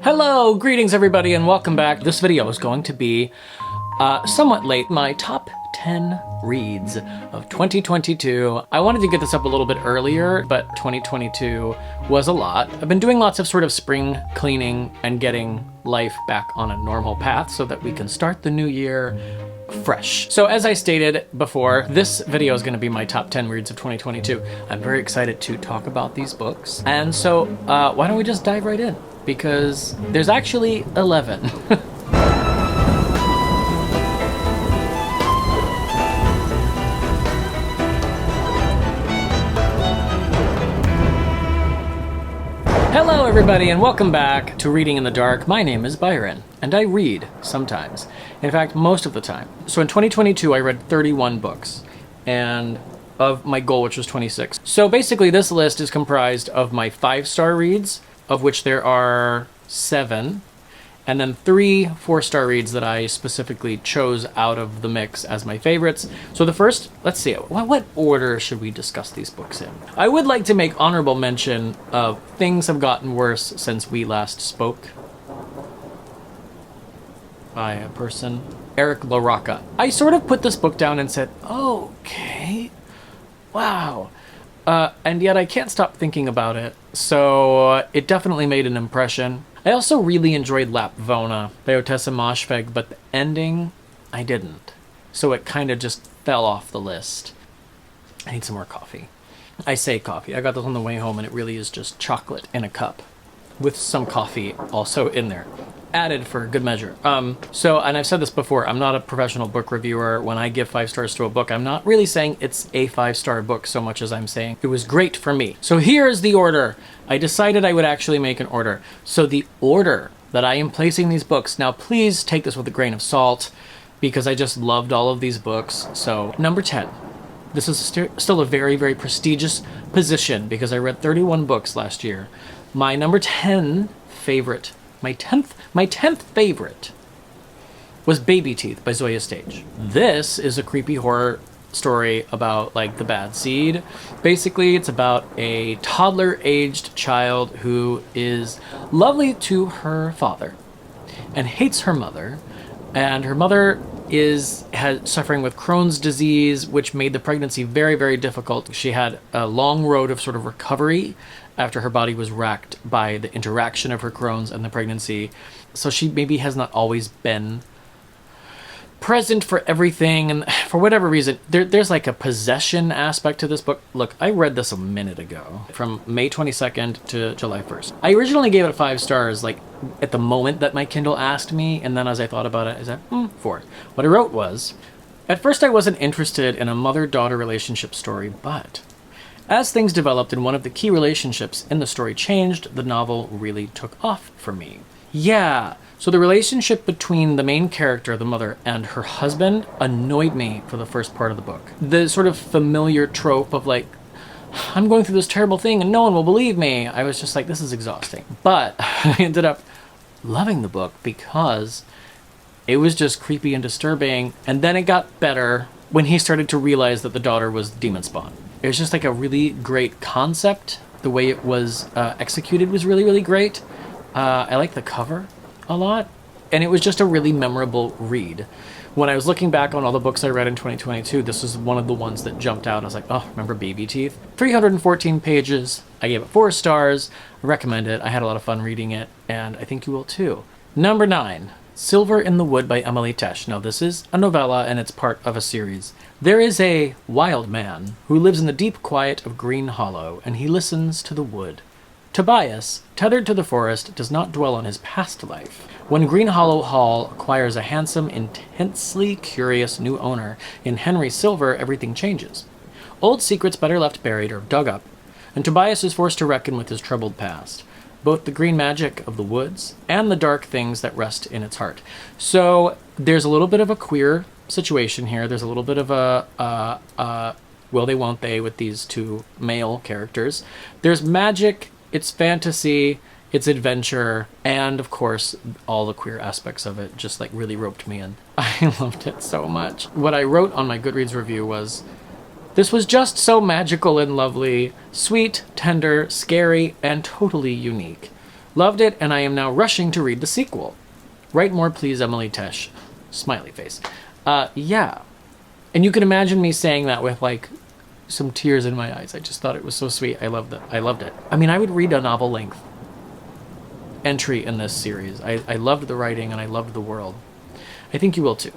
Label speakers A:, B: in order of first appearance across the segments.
A: Hello, greetings everybody, and welcome back. This video is going to be somewhat late. My top 10 reads of 2022. I wanted to get this up a little bit earlier, but 2022 was a lot. I've been doing lots of sort of spring cleaning and getting life back on a normal path so that we can start the new year fresh. So as I stated before, this video is going to be my top 10 reads of 2022. I'm very excited to talk about these books. And so why don't we just dive right in? Because there's actually 11. Hello everybody and welcome back to Reading in the Dark. My name is Byron and I read sometimes. In fact, most of the time. So in 2022 I read 31 books and of my goal, which was 26. So basically this list is comprised of my 5-star reads, of which there are 7, and then 3 4-star reads that I specifically chose out of the mix as my favorites. So the first, let's see, what order should we discuss these books in? I would like to make honorable mention of Things Have Gotten Worse Since We Last Spoke by a person, Eric LaRocca. I sort of put this book down and said, okay, wow. And yet I can't stop thinking about it, so it definitely made an impression. I also really enjoyed Lapvona by Otessa Moshfegh, but the ending, I didn't. So it kind of just fell off the list. I need some more coffee. I say coffee. I got this on the way home, and it really is just chocolate in a cup with some coffee also in there. Added for good measure. And I've said this before, I'm not a professional book reviewer. When I give 5 stars to a book, I'm not really saying it's a 5-star book so much as I'm saying it was great for me. So here's the order. I decided I would actually make an order. So the order that I am placing these books, now please take this with a grain of salt because I just loved all of these books. So number 10. This is still a very, very prestigious position because I read 31 books last year. My number 10 favorite, my 10th favorite was Baby Teeth by Zoje Stage. This is a creepy horror story about like the bad seed. Basically, it's about a toddler-aged child who is lovely to her father and hates her mother, and her mother is suffering with Crohn's disease, which made the pregnancy very, very difficult. She had a long road of sort of recovery after her body was racked by the interaction of her Crohn's and the pregnancy. So she maybe has not always been present for everything, and for whatever reason, there's like a possession aspect to this book. Look, I read this a minute ago, from May 22nd to July 1st. I originally gave it 5 stars, like at the moment that my Kindle asked me, and then as I thought about it, I said, 4. What I wrote was, at first I wasn't interested in a mother-daughter relationship story, but as things developed and one of the key relationships in the story changed, the novel really took off for me. Yeah, so the relationship between the main character, the mother, and her husband annoyed me for the first part of the book. The sort of familiar trope of like, I'm going through this terrible thing and no one will believe me. I was just like, this is exhausting. But I ended up loving the book because it was just creepy and disturbing. And then it got better when he started to realize that the daughter was demon spawn. It was just like a really great concept. The way it was executed was really, really great. I like the cover a lot, and it was just a really memorable read. When I was looking back on all the books I read in 2022, this was one of the ones that jumped out. I was like, oh, remember Baby Teeth? 314 pages. I gave it 4 stars. I recommend it. I had a lot of fun reading it, and I think you will too. Number 9, Silver in the Wood by Emily Tesh. Now, this is a novella, and it's part of a series. There is a wild man who lives in the deep quiet of Green Hollow, and he listens to the wood. Tobias, tethered to the forest, does not dwell on his past life. When Green Hollow Hall acquires a handsome, intensely curious new owner in Henry Silver, everything changes. Old secrets better left buried are dug up, and Tobias is forced to reckon with his troubled past, both the green magic of the woods and the dark things that rest in its heart. So there's a little bit of a queer situation here. There's a little bit of a will they, won't they with these 2 male characters. There's magic. It's fantasy, it's adventure, and of course, all the queer aspects of it just like really roped me in. I loved it so much. What I wrote on my Goodreads review was, this was just so magical and lovely, sweet, tender, scary, and totally unique. Loved it, and I am now rushing to read the sequel. Write more, please, Emily Tesh. Smiley face. Yeah. And you can imagine me saying that with, like, some tears in my eyes. I just thought it was so sweet. I loved it. I loved it. I mean, I would read a novel-length entry in this series. I loved the writing, and I loved the world. I think you will, too.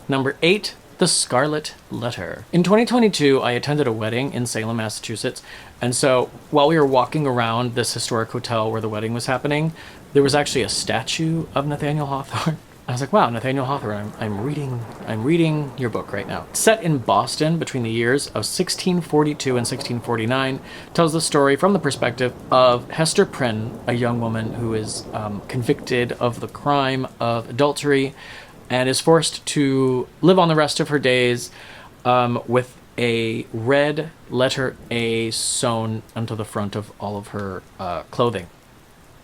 A: Number 8, The Scarlet Letter. In 2022, I attended a wedding in Salem, Massachusetts, and so while we were walking around this historic hotel where the wedding was happening, there was actually a statue of Nathaniel Hawthorne. I was like, wow, Nathaniel Hawthorne, I'm reading your book right now. Set in Boston between the years of 1642 and 1649, tells the story from the perspective of Hester Prynne, a young woman who is convicted of the crime of adultery and is forced to live on the rest of her days with a red letter A sewn onto the front of all of her clothing.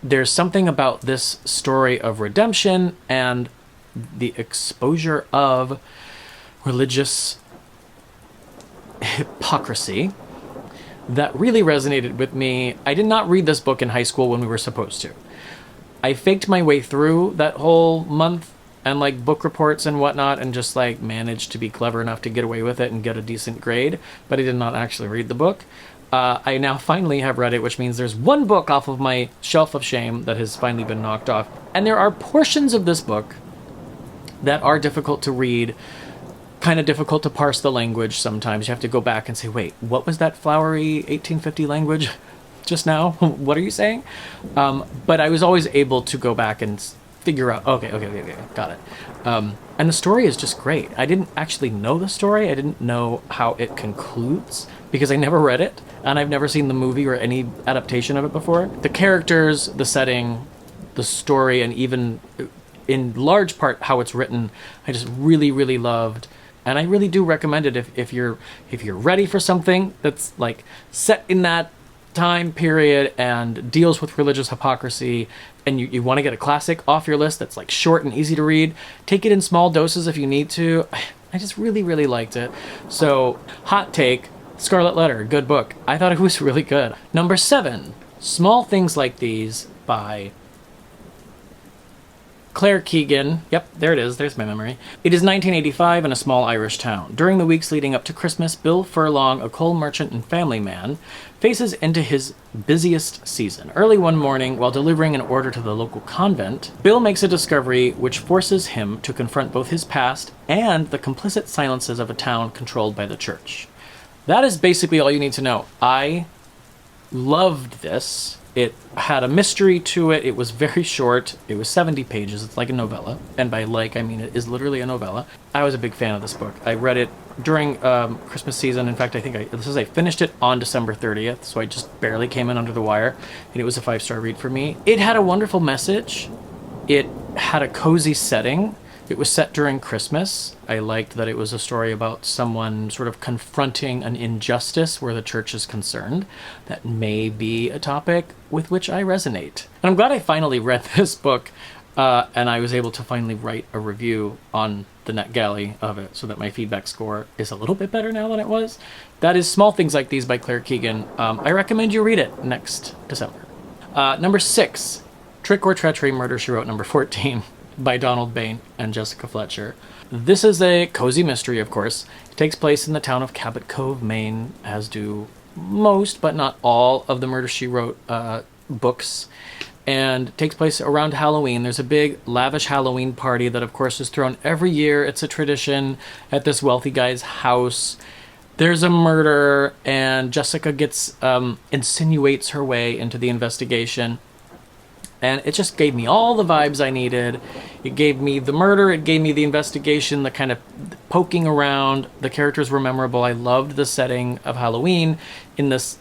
A: There's something about this story of redemption and the exposure of religious hypocrisy that really resonated with me. I did not read this book in high school when we were supposed to. I faked my way through that whole month and like book reports and whatnot and just like managed to be clever enough to get away with it and get a decent grade, but I did not actually read the book. I now finally have read it, which means there's one book off of my shelf of shame that has finally been knocked off. And there are portions of this book that are difficult to read, kind of difficult to parse the language sometimes. You have to go back and say, wait, what was that flowery 1850 language just now? What are you saying? But I was always able to go back and figure out, okay, got it. And the story is just great. I didn't actually know the story. I didn't know how it concludes because I never read it, and I've never seen the movie or any adaptation of it before. The characters, the setting, the story, and even in large part how it's written, I just really, really loved. And I really do recommend it if you're ready for something that's like set in that time period and deals with religious hypocrisy, and you want to get a classic off your list that's like short and easy to read. Take it in small doses if you need to. I just really, really liked it. So, hot take, Scarlet Letter, good book. I thought it was really good. Number 7, Small Things Like These by Claire Keegan. Yep, there it is. There's my memory. It is 1985 in a small Irish town. During the weeks leading up to Christmas, Bill Furlong, a coal merchant and family man, faces into his busiest season. Early one morning, while delivering an order to the local convent, Bill makes a discovery which forces him to confront both his past and the complicit silences of a town controlled by the church. That is basically all you need to know. I loved this. It had a mystery to it. It was very short. It was 70 pages. It's like a novella. And by like, I mean it is literally a novella. I was a big fan of this book. I read it during Christmas season. In fact, I finished it on December 30th, so I just barely came in under the wire. And it was a 5-star read for me. It had a wonderful message. It had a cozy setting. It was set during Christmas. I liked that it was a story about someone sort of confronting an injustice where the church is concerned. That may be a topic with which I resonate. And I'm glad I finally read this book, and I was able to finally write a review on the NetGalley of it so that my feedback score is a little bit better now than it was. That is Small Things Like These by Claire Keegan. I recommend you read it next December. Number 6, Trick or Treachery, Murder, She Wrote, number 14. By Donald Bain and Jessica Fletcher. This is a cozy mystery, of course. It takes place in the town of Cabot Cove, Maine, as do most, but not all, of the Murder, She Wrote books, and takes place around Halloween. There's a big, lavish Halloween party that, of course, is thrown every year. It's a tradition at this wealthy guy's house. There's a murder, and Jessica insinuates her way into the investigation. And it just gave me all the vibes I needed. It gave me the murder, it gave me the investigation, the kind of poking around. The characters were memorable. I loved the setting of Halloween in this,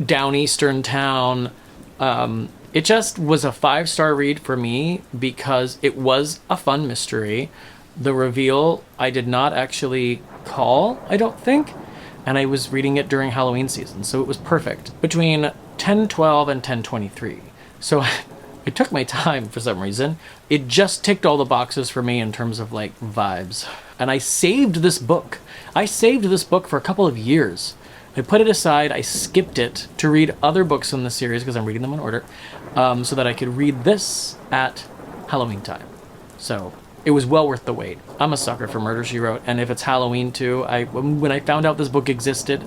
A: down eastern town. It just was a 5-star read for me because it was a fun mystery. The reveal I did not actually call, I don't think. And I was reading it during Halloween season, so it was perfect. Between 10:12 and 10:23. So I took my time for some reason. It just ticked all the boxes for me in terms of like vibes. And I saved this book. I saved this book for a couple of years. I put it aside. I skipped it to read other books in the series because I'm reading them in order, so that I could read this at Halloween time. So it was well worth the wait. I'm a sucker for Murder, She Wrote, and if it's Halloween too, when I found out this book existed,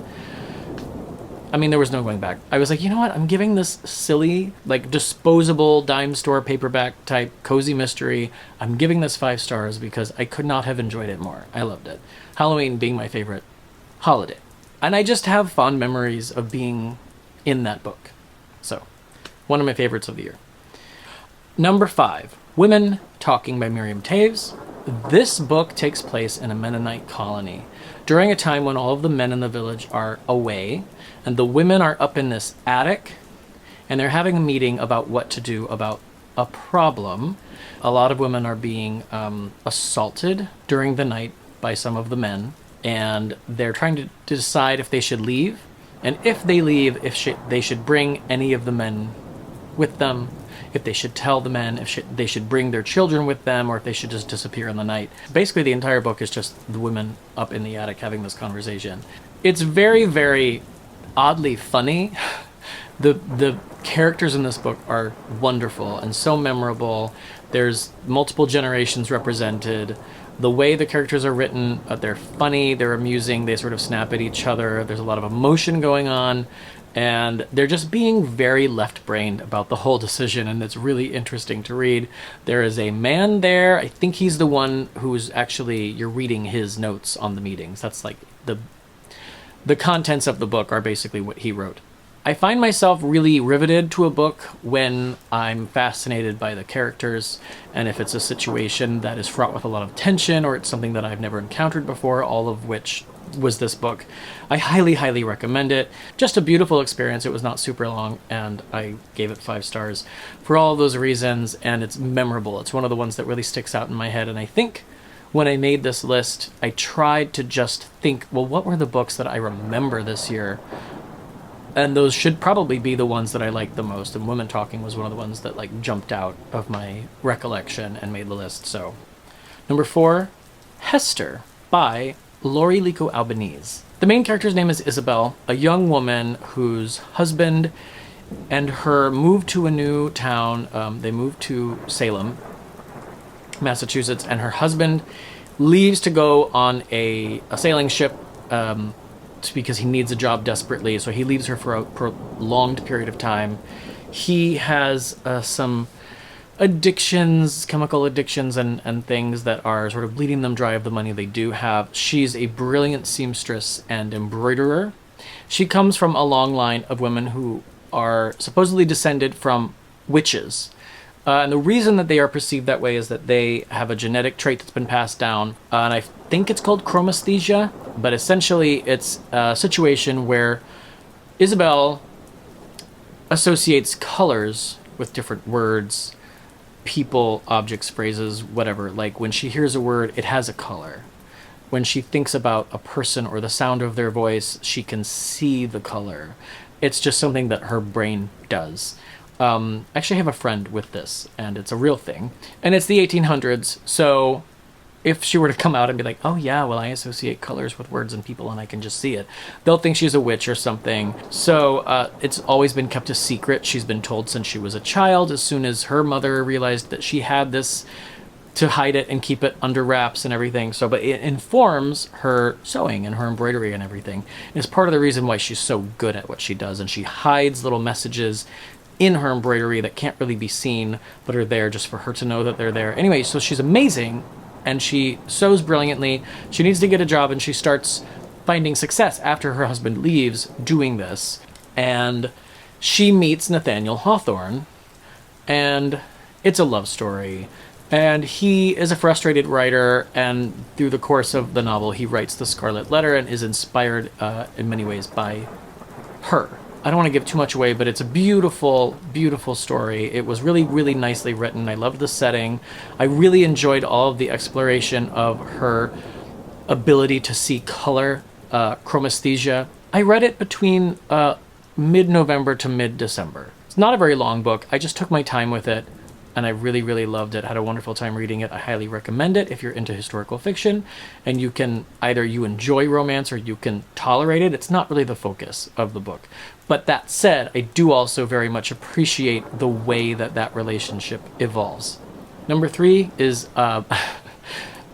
A: I mean, there was no going back. I was like, you know what? I'm giving this silly, like, disposable dime store paperback type cozy mystery. I'm giving this 5 stars because I could not have enjoyed it more. I loved it. Halloween being my favorite holiday. And I just have fond memories of being in that book. So, one of my favorites of the year. Number 5, Women Talking by Miriam Toews. This book takes place in a Mennonite colony during a time when all of the men in the village are away, and the women are up in this attic, and they're having a meeting about what to do about a problem. A lot of women are being assaulted during the night by some of the men, and they're trying to decide if they should leave, and if they leave, they should bring any of the men with them, if they should tell the men, if they should bring their children with them, or if they should just disappear in the night. Basically, the entire book is just the women up in the attic having this conversation. It's very, very oddly funny. The characters in this book are wonderful and so memorable. There's multiple generations represented. The way the characters are written, they're funny, they're amusing, they sort of snap at each other. There's a lot of emotion going on, and they're just being very left-brained about the whole decision, and it's really interesting to read. There is a man there. I think he's the one who's actually, you're reading his notes on the meetings. That's like the contents of the book are basically what he wrote. I find myself really riveted to a book when I'm fascinated by the characters, and if it's a situation that is fraught with a lot of tension, or it's something that I've never encountered before, all of which was this book. I highly, highly recommend it. Just a beautiful experience. It was not super long, and I gave it 5 stars for all of those reasons, and it's memorable. It's one of the ones that really sticks out in my head, and I think when I made this list, I tried to just think, well, what were the books that I remember this year? And those should probably be the ones that I liked the most, and Women Talking was one of the ones that like jumped out of my recollection and made the list. So, number 4, Hester by Laurie Lico Albanese. The main character's name is Isabel, a young woman whose husband and her moved to a new town. They moved to Salem, Massachusetts, and her husband leaves to go on a sailing ship because he needs a job desperately, so he leaves her for a prolonged period of time. He has some addictions, chemical addictions, and things that are sort of bleeding them dry of the money they do have. She's a brilliant seamstress and embroiderer. She comes from a long line of women who are supposedly descended from witches. And the reason that they are perceived that way is that they have a genetic trait that's been passed down, and I think it's called chromesthesia, but essentially it's a situation where Isabel associates colors with different words, people, objects, phrases, whatever. Like when she hears a word, it has a color. When she thinks about a person or the sound of their voice, she can see the color. It's just something that her brain does. Actually, I have a friend with this, and it's a real thing. And it's the 1800s, so if she were to come out and be like, oh yeah, well, I associate colors with words and people, and I can just see it, they'll think she's a witch or something. So it's always been kept a secret. She's been told since she was a child. As soon as her mother realized that she had this, to hide it and keep it under wraps and everything. So, but it informs her sewing and her embroidery and everything. And it's part of the reason why she's so good at what she does, and she hides little messages in her embroidery that can't really be seen, but are there just for her to know that they're there. Anyway, so she's amazing, and she sews brilliantly. She needs to get a job, and she starts finding success after her husband leaves doing this. And she meets Nathaniel Hawthorne, and it's a love story. And he is a frustrated writer, and through the course of the novel, he writes the Scarlet Letter and is inspired in many ways by her. I don't want to give too much away, but it's a beautiful, beautiful story. It was really, really nicely written. I loved the setting. I really enjoyed all of the exploration of her ability to see color, chromesthesia. I read it between mid-November to mid-December. It's not a very long book. I just took my time with it, and I really, really loved it. Had a wonderful time reading it. I highly recommend it if you're into historical fiction, and you can either you enjoy romance or you can tolerate it. It's not really the focus of the book. But that said, I do also very much appreciate the way that that relationship evolves. Number 3 is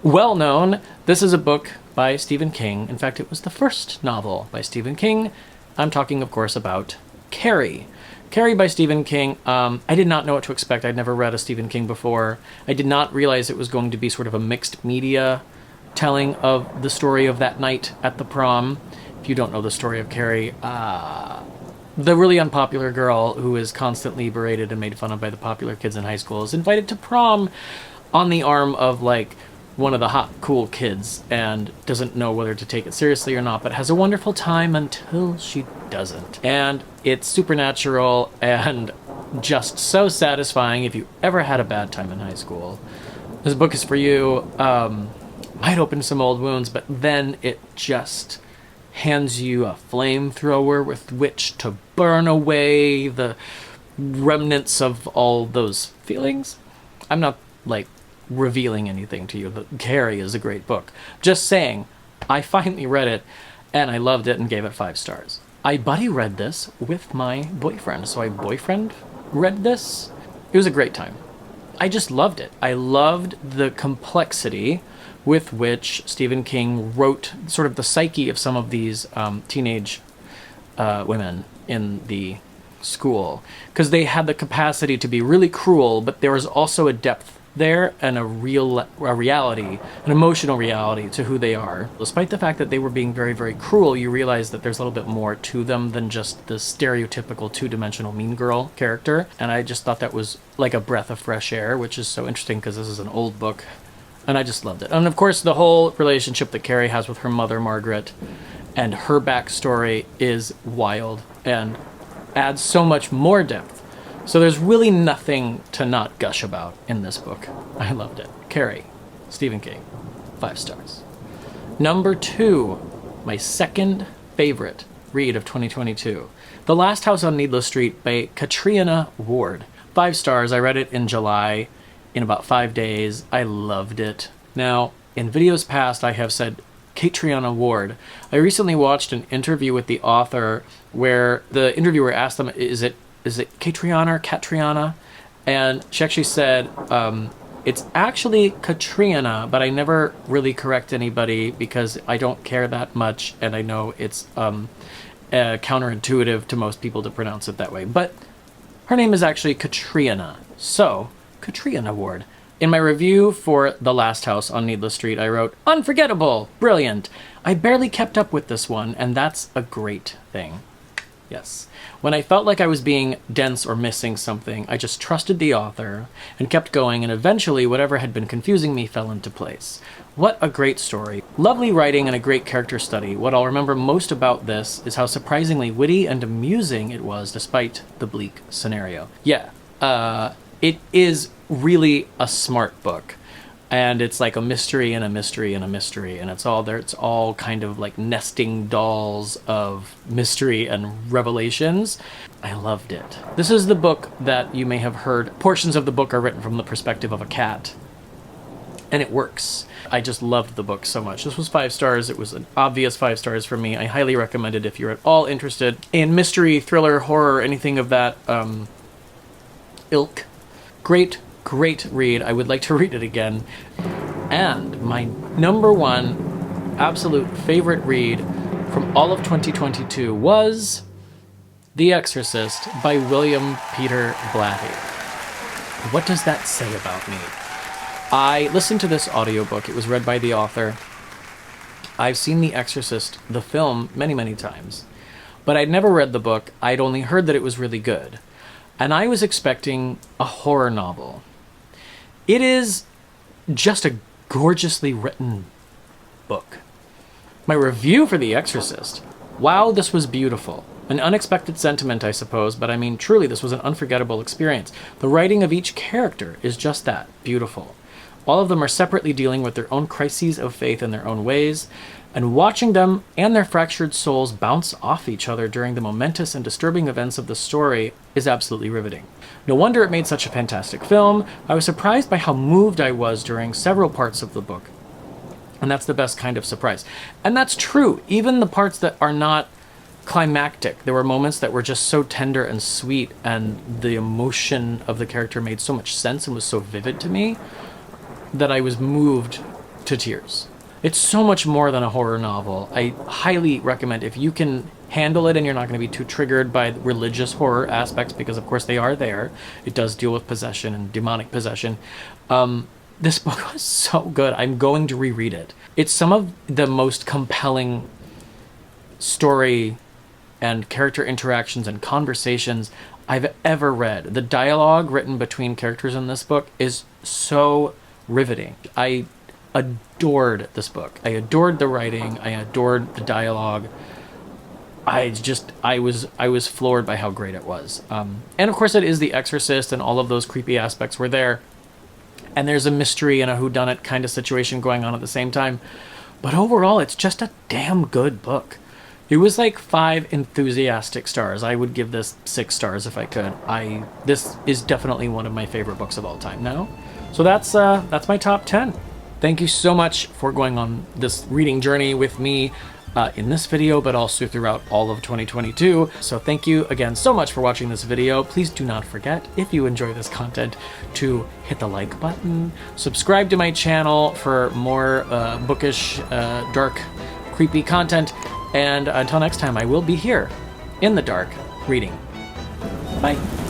A: well known. This is a book by Stephen King. In fact, it was the first novel by Stephen King. I'm talking, of course, about Carrie. Carrie by Stephen King. I did not know what to expect. I'd never read a Stephen King before. I did not realize it was going to be sort of a mixed media telling of the story of that night at the prom. If you don't know the story of Carrie, the really unpopular girl who is constantly berated and made fun of by the popular kids in high school is invited to prom on the arm of, like, one of the hot, cool kids, and doesn't know whether to take it seriously or not, but has a wonderful time until she doesn't. And it's supernatural and just so satisfying if you ever had a bad time in high school. This book is for you. Might open some old wounds, but then it just hands you a flamethrower with which to burn away the remnants of all those feelings. I'm not, like, revealing anything to you, but Carrie is a great book. Just saying, I finally read it, and I loved it and gave it 5 stars. I buddy read this with my boyfriend, so my boyfriend read this. It was a great time. I just loved it. I loved the complexity with which Stephen King wrote sort of the psyche of some of these teenage women in the school, because they had the capacity to be really cruel, but there was also a depth there and a reality, an emotional reality to who they are. Despite the fact that they were being very, very cruel, you realize that there's a little bit more to them than just the stereotypical two-dimensional mean girl character. And I just thought that was like a breath of fresh air, which is so interesting because this is an old book. And I just loved it. And of course, the whole relationship that Carrie has with her mother, Margaret, and her backstory is wild and adds so much more depth. So there's really nothing to not gush about in this book. I loved it. Carrie, Stephen King, 5 stars. Number 2, my second favorite read of 2022. The Last House on Needless Street by Catriona Ward. 5 stars. I read it in July in about 5 days. I loved it. Now, in videos past, I have said Catriona Ward. I recently watched an interview with the author where the interviewer asked them, is it Catriona or Catriona? And she actually said, it's actually Catriona, but I never really correct anybody because I don't care that much, and I know it's counterintuitive to most people to pronounce it that way. But her name is actually Catriona. So, Catriona Ward. In my review for The Last House on Needless Street, I wrote, unforgettable, brilliant. I barely kept up with this one, and that's a great thing. Yes. When I felt like I was being dense or missing something, I just trusted the author and kept going, and eventually whatever had been confusing me fell into place. What a great story. Lovely writing and a great character study. What I'll remember most about this is how surprisingly witty and amusing it was despite the bleak scenario. Yeah, it is really a smart book. And it's like a mystery and a mystery and a mystery, and it's all there. It's all kind of like nesting dolls of mystery and revelations. I loved it. This is the book that you may have heard. Portions of the book are written from the perspective of a cat, and it works. I just loved the book so much. This was 5 stars. It was an obvious 5 stars for me. I highly recommend it if you're at all interested in mystery, thriller, horror, anything of that ilk. Great read. I would like to read it again. And my number 1 absolute favorite read from all of 2022 was The Exorcist by William Peter Blatty. What does that say about me? I listened to this audiobook. It was read by the author. I've seen The Exorcist, the film, many, many times. But I'd never read the book. I'd only heard that it was really good. And I was expecting a horror novel. It is just a gorgeously written book. My review for The Exorcist. Wow, this was beautiful. An unexpected sentiment, I suppose, but I mean, truly, this was an unforgettable experience. The writing of each character is just that, beautiful. All of them are separately dealing with their own crises of faith in their own ways. and watching them and their fractured souls bounce off each other during the momentous and disturbing events of the story is absolutely riveting. No wonder it made such a fantastic film. I was surprised by how moved I was during several parts of the book. And that's the best kind of surprise. And that's true. Even the parts that are not climactic, there were moments that were just so tender and sweet, and the emotion of the character made so much sense and was so vivid to me that I was moved to tears. It's so much more than a horror novel. I highly recommend, if you can handle it and you're not going to be too triggered by religious horror aspects, because of course they are there. It does deal with possession and demonic possession. This book was so good. I'm going to reread it. It's some of the most compelling story and character interactions and conversations I've ever read. The dialogue written between characters in this book is so riveting. I adored this book. I adored the writing. I adored the dialogue. I was floored by how great it was. And of course it is The Exorcist, and all of those creepy aspects were there. And there's a mystery and a whodunit kind of situation going on at the same time. But overall, it's just a damn good book. It was like 5 enthusiastic stars. I would give this 6 stars if I could. This is definitely one of my favorite books of all time now. So that's my top 10. Thank you so much for going on this reading journey with me in this video, but also throughout all of 2022. So thank you again so much for watching this video. Please do not forget, if you enjoy this content, to hit the like button, subscribe to my channel for more bookish, dark, creepy content, and until next time, I will be here in the dark reading. Bye.